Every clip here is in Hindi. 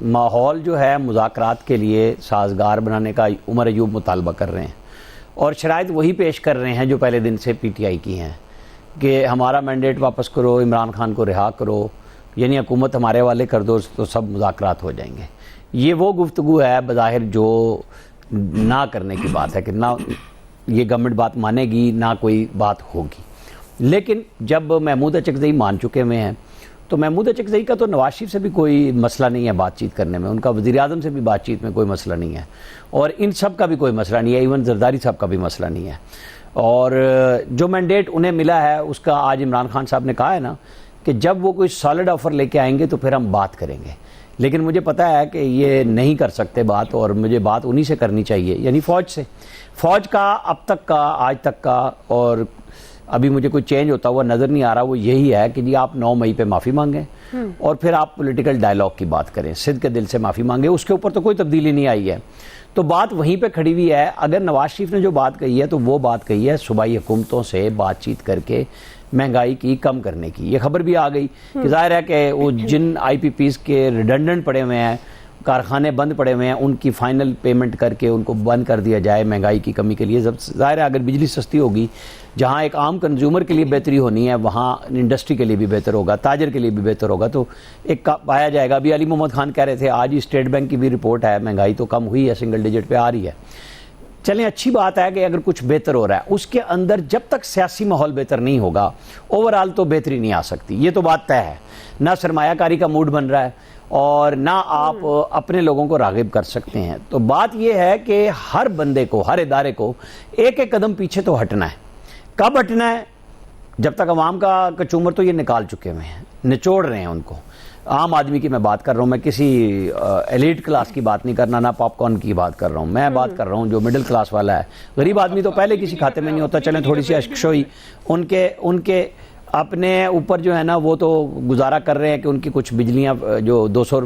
माहौल जो है मुज़ाकरात के लिए साजगार बनाने का उमर अयूब मुतालबा कर रहे हैं और शराइत वही पेश कर रहे हैं जो पहले दिन से पीटीआई की हैं कि हमारा मैंडेट वापस करो, इमरान खान को रिहा करो, यानी हुकूमत हमारे वाले कर दो तो सब मुज़ाकरात हो जाएंगे। ये वो गुफ्तगू है बज़ाहिर जो ना करने की बात है कि ना ये गवर्नमेंट बात मानेगी ना कोई बात होगी। लेकिन जब महमूद अचकज़ई मान चुके हुए हैं तो महमूद अचकज़ई का तो नवाज शरीफ से भी कोई मसला नहीं है बातचीत करने में, उनका वज़ीर आज़म से भी बातचीत में कोई मसला नहीं है और इन सब का भी कोई मसला नहीं है, इवन जरदारी साहब का भी मसला नहीं है। और जो मैंडेट उन्हें मिला है उसका आज इमरान खान साहब ने कहा है ना कि जब वो कोई सॉलिड ऑफ़र लेके आएंगे तो फिर हम बात करेंगे। लेकिन मुझे पता है कि ये नहीं कर सकते बात और मुझे बात उन्हीं से करनी चाहिए, यानी फ़ौज से। फ़ौज का अब तक का, आज तक का और अभी मुझे कोई चेंज होता हुआ नज़र नहीं आ रहा, वो यही है कि जी आप 9 मई पे माफ़ी मांगें और फिर आप पॉलिटिकल डायलॉग की बात करें, सिद्ध के दिल से माफ़ी मांगें। उसके ऊपर तो कोई तब्दीली नहीं आई है, तो बात वहीं पे खड़ी हुई है। अगर नवाज शरीफ ने जो बात कही है तो वो बात कही है सूबाई हुकूमतों से बातचीत करके महंगाई की कम करने की। ये खबर भी आ गई कि जाहिर है कि वो जिन IPPs के रिडंडेंट पड़े हुए हैं, कारखाने बंद पड़े हुए हैं, उनकी फ़ाइनल पेमेंट करके उनको बंद कर दिया जाए महंगाई की कमी के लिए। जब ज़ाहिर है अगर बिजली सस्ती होगी, जहाँ एक आम कंज्यूमर के लिए बेहतरी होनी है वहाँ इंडस्ट्री के लिए भी बेहतर होगा, ताजर के लिए भी बेहतर होगा, तो एक पाया जाएगा। अभी अली मोहम्मद खान कह रहे थे आज ही स्टेट बैंक की भी रिपोर्ट है, महंगाई तो कम हुई है, सिंगल डिजिट पे आ रही है। चलें, अच्छी बात है कि अगर कुछ बेहतर हो रहा है, उसके अंदर जब तक सियासी माहौल बेहतर नहीं होगा ओवरऑल तो बेहतरी नहीं आ सकती, ये तो बात तय है। ना सरमायाकारी का मूड बन रहा है और ना आप अपने लोगों को राग़िब कर सकते हैं। तो बात यह है कि हर बंदे को, हर इदारे को एक एक कदम पीछे तो हटना है। कब हटना है? जब तक अवाम का कचूमर तो ये निकाल चुके हुए हैं, निचोड़ रहे हैं उनको। आम आदमी की मैं बात कर रहा हूँ, मैं किसी एलीट क्लास की बात नहीं करना, ना पॉपकॉर्न की बात कर रहा हूँ, मैं बात कर रहा हूँ जो मिडिल क्लास वाला है। गरीब आदमी तो पहले किसी खाते में नहीं होता। चलें थोड़ी सी अशकशोई उनके अपने ऊपर जो है ना वो तो गुजारा कर रहे हैं कि उनकी कुछ बिजलियां जो 200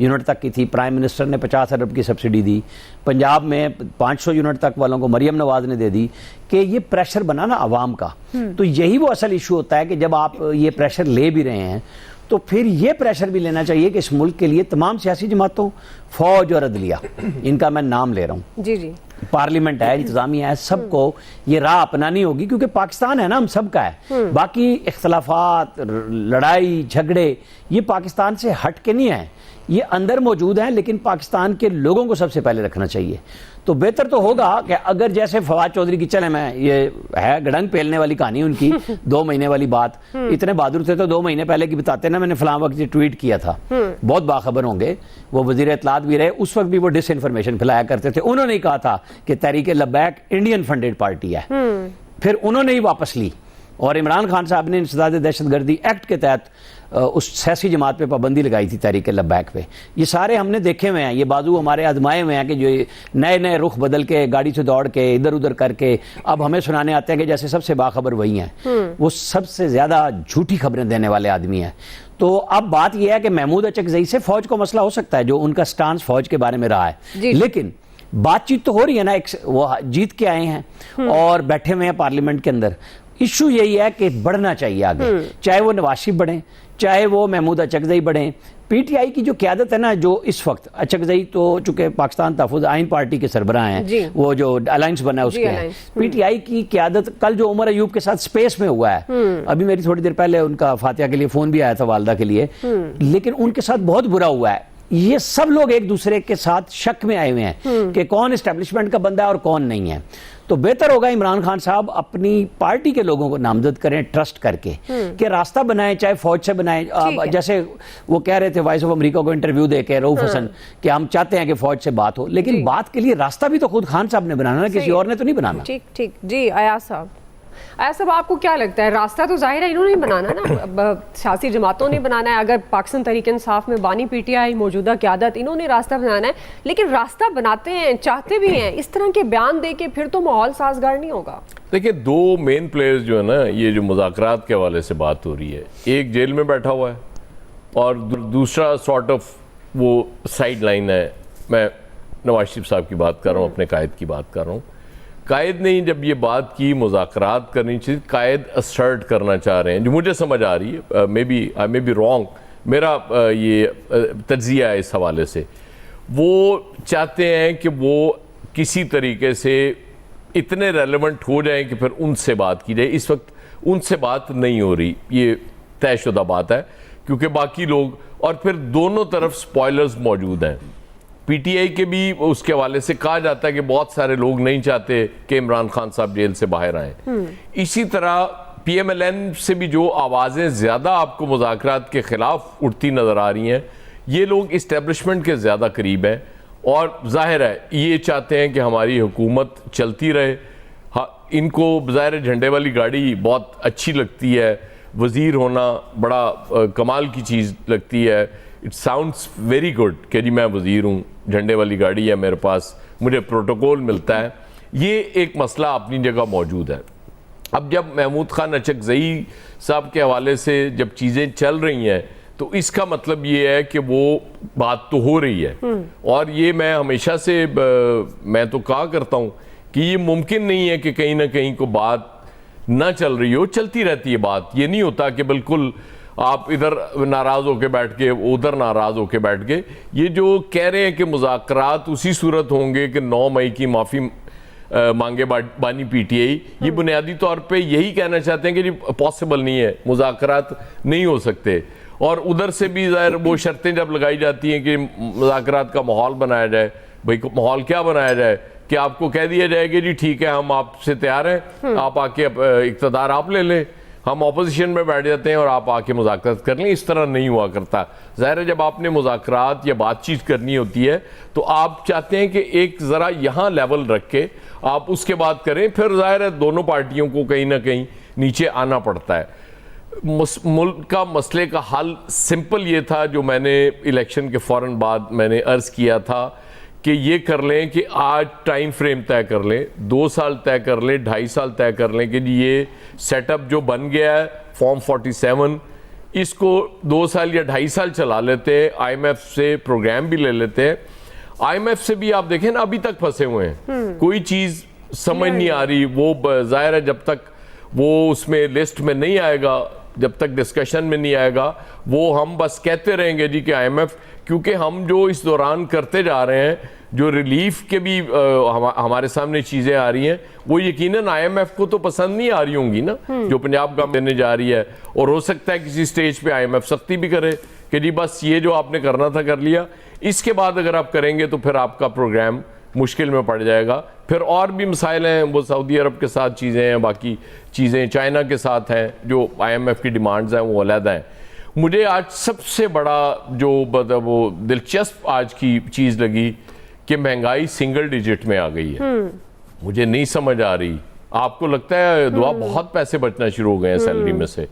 यूनिट तक की थी, प्राइम मिनिस्टर ने 50 अरब की सब्सिडी दी, पंजाब में 500 यूनिट तक वालों को मरियम नवाज ने दे दी, कि ये प्रेशर बना ना अवाम का। तो यही वो असल इशू होता है कि जब आप ये प्रेशर ले भी रहे हैं तो फिर ये प्रेशर भी लेना चाहिए कि इस मुल्क के लिए तमाम सियासी जमातों, फौज और अदलिया, इनका मैं नाम ले रहा हूँ, जी जी, पार्लियामेंट है, इंतजामिया है, सबको ये राह अपनानी होगी, क्योंकि पाकिस्तान है ना हम सबका है। बाकी इख्तलाफात, लड़ाई झगड़े ये पाकिस्तान से हट के नहीं है, ये अंदर मौजूद हैं, लेकिन पाकिस्तान के लोगों को सबसे पहले रखना चाहिए। तो बेहतर तो होगा कि अगर जैसे फवाद चौधरी की, चले मैं ये है गड़ंग पेलने वाली कहानी उनकी 2 महीने वाली बात, इतने बहादुर थे तो 2 महीने पहले की बताते ना, मैंने फलां वक्त ट्वीट किया था, बहुत बाखबर होंगे, वो वजीर इत्तलात भी रहे, उस वक्त भी वो डिस इन्फॉर्मेशन फैलाया करते थे। उन्होंने ही कहा था कि तहरीक लब्बैक इंडियन फंडेड पार्टी है, फिर उन्होंने ही वापस ली और इमरान खान साहब ने इंसदाद दहशतगर्दी एक्ट के तहत उस सियासी जमात पे पाबंदी लगाई थी, तहरीक लब्बैक पे। ये सारे हमने देखे हुए हैं, ये बाजू हमारे आजमाए हुए हैं कि जो नए नए रुख बदल के, गाड़ी से दौड़ के, इधर उधर करके अब हमें सुनाने आते हैं कि जैसे सबसे बाखबर वही हैं। वो सबसे ज्यादा झूठी खबरें देने वाले आदमी हैं। तो अब बात यह है कि महमूद अचकज़ई से फौज को मसला हो सकता है, जो उनका स्टांस फौज के बारे में रहा है, लेकिन बातचीत तो हो रही है ना, वो जीत के आए हैं और बैठे हुए हैं पार्लियामेंट के अंदर। इशू यही है कि बढ़ना चाहिए आगे, चाहे वो नवाज शरीफ बढ़े, चाहे वो महमूद अचकज़ई बढ़े। पीटीआई की जो क़यादत है ना, जो इस वक्त अचकज़ई तो चूंकि पाकिस्तान तहफ़्फ़ुज़ आइन पार्टी के सरबराह हैं, वो जो अलायंस बना है उसके हैं, पीटीआई की क़यादत कल जो उमर अयूब के साथ स्पेस में हुआ है, अभी मेरी थोड़ी देर पहले उनका फातिहा के लिए फ़ोन भी आया था, वालदा के लिए, लेकिन उनके साथ बहुत बुरा हुआ है। ये सब लोग एक दूसरे के साथ शक में आए हुए हैं कि कौन एस्टेब्लिशमेंट का बंदा है और कौन नहीं है। तो बेहतर होगा इमरान खान साहब अपनी पार्टी के लोगों को नामजद करें ट्रस्ट करके, कि रास्ता बनाएं, चाहे फौज से बनाएं। जैसे वो कह रहे थे वॉइस ऑफ अमेरिका को इंटरव्यू देके रऊफ हसन, कि हम चाहते हैं कि फौज से बात हो, लेकिन बात के लिए रास्ता भी तो खुद खान साहब ने बनाना, किसी और ने तो नहीं बनाना। ठीक ठीक जी, अयाज साहब, आपको क्या लगता है? रास्ता तो जाहिर है इन्होंने बनाना ना, सियासी जमातों ने बनाना है। अगर पाकिस्तान तहरीक इंसाफ में बानी पीटीआई मौजूदा क़यादत, इन्होंने रास्ता बनाना है, लेकिन रास्ता बनाते हैं, चाहते भी हैं, इस तरह के बयान दे के फिर तो माहौल साजगार नहीं होगा। देखिए, 2 मेन प्लेयर्स जो है ना, ये जो मुज़ाकरात के हवाले से बात हो रही है, एक जेल में बैठा हुआ है और दूसरा सॉर्ट ऑफ वो साइड लाइन है। मैं नवाज शरीफ साहब की बात कर रहा हूँ, अपने कायद की बात कर रहा हूँ। कायद ने जब ये बात की मुज़ाकरात करनी चाहिए, कायद असर्ट करना चाह रहे हैं, जो मुझे समझ आ रही है, मे बी रॉन्ग, मेरा ये तज्जिया है इस हवाले से, वो चाहते हैं कि वो किसी तरीके से इतने रेलेवेंट हो जाएं कि फिर उनसे बात की जाए। इस वक्त उनसे बात नहीं हो रही, ये तयशुदा बात है, क्योंकि बाकी लोग, और फिर दोनों तरफ स्पॉयलर्स मौजूद हैं। पीटीआई के भी उसके हवाले से कहा जाता है कि बहुत सारे लोग नहीं चाहते कि इमरान खान साहब जेल से बाहर आएँ। इसी तरह पीएमएलएन से भी जो आवाज़ें ज़्यादा आपको मुज़ाकरात के ख़िलाफ़ उठती नज़र आ रही हैं, ये लोग इस्टेब्लिशमेंट के ज़्यादा करीब हैं और जाहिर है ये चाहते हैं कि हमारी हुकूमत चलती रहे। हाँ, इनको ज़ाहिर झंडे वाली गाड़ी बहुत अच्छी लगती है, वज़ीर होना बड़ा कमाल की चीज़ लगती है। इट साउंड्स वेरी गुड कि जी मैं वज़ीर हूँ, झंडे वाली गाड़ी है मेरे पास, मुझे प्रोटोकॉल मिलता है। ये एक मसला अपनी जगह मौजूद है। अब जब महमूद खान अचकज़ई साहब के हवाले से जब चीज़ें चल रही हैं, तो इसका मतलब ये है कि वो बात तो हो रही है। और ये मैं हमेशा से मैं तो कहा करता हूँ कि ये मुमकिन नहीं है कि कहीं ना कहीं को बात ना चल रही हो, चलती रहती है बात। ये नहीं होता कि बिल्कुल आप इधर नाराज़ होकर बैठ के उधर नाराज़ होकर बैठ के। ये जो कह रहे हैं कि मुज़ाकरात उसी सूरत होंगे कि 9 मई की माफ़ी मांगे बानी पीटीआई, ये बुनियादी तौर पे यही कहना चाहते हैं कि जी पॉसिबल नहीं है, मुज़ाकरात नहीं हो सकते। और उधर से भी ज़ाहिर वो शर्तें जब लगाई जाती हैं कि मुज़ाकरात का माहौल बनाया जाए। भाई माहौल क्या बनाया जाए कि आपको कह दिया जाए कि जी ठीक है हम आपसे तैयार हैं, आप आके इक़्तिदार आप ले लें, हम ऑपोजिशन में बैठ जाते हैं और आप आके मुज़ाकरात कर लें। इस तरह नहीं हुआ करता। ज़ाहिर है जब आपने मुज़ाकरात या बातचीत करनी होती है तो आप चाहते हैं कि एक ज़रा यहाँ लेवल रख के आप उसके बाद करें। फिर ज़ाहिर है दोनों पार्टियों को कहीं ना कहीं नीचे आना पड़ता है। मुल्क का मसले का हल सिंपल ये था, जो मैंने इलेक्शन के फ़ौरन बाद मैंने अर्ज़ किया था कि ये कर लें कि आज टाइम फ्रेम तय कर लें, 2 साल तय कर लें, 2.5 साल तय कर लें कि ये सेटअप जो बन गया है फॉर्म 47, इसको 2 साल या 2.5 साल चला लेते हैं, IMF से प्रोग्राम भी ले लेते हैं। IMF से भी आप देखें ना अभी तक फंसे हुए हैं, कोई चीज़ समझ नहीं आ रही। वो ज़ाहिर है जब तक वो उसमें लिस्ट में नहीं आएगा, जब तक डिस्कशन में नहीं आएगा, वो हम बस कहते रहेंगे जी कि IMF, क्योंकि हम जो इस दौरान करते जा रहे हैं, जो रिलीफ के भी हमारे सामने चीज़ें आ रही हैं, वो यकीनन IMF को तो पसंद नहीं आ रही होंगी ना, जो पंजाब गवर्नमेंट देने जा रही है। और हो सकता है किसी स्टेज पे IMF सख्ती भी करे कि जी बस ये जो आपने करना था कर लिया, इसके बाद अगर आप करेंगे तो फिर आपका प्रोग्राम मुश्किल में पड़ जाएगा। फिर और भी मसाइल हैं, वो सऊदी अरब के साथ चीज़ें हैं, बाकी चीज़ें चाइना के साथ हैं, जो IMF की डिमांड्स हैं वो अलग हैं। मुझे आज सबसे बड़ा जो वो दिलचस्प आज की चीज़ लगी कि महंगाई सिंगल डिजिट में आ गई है। मुझे नहीं समझ आ रही, आपको लगता है दुआ बहुत पैसे बचना शुरू हो गए हैं सैलरी में से?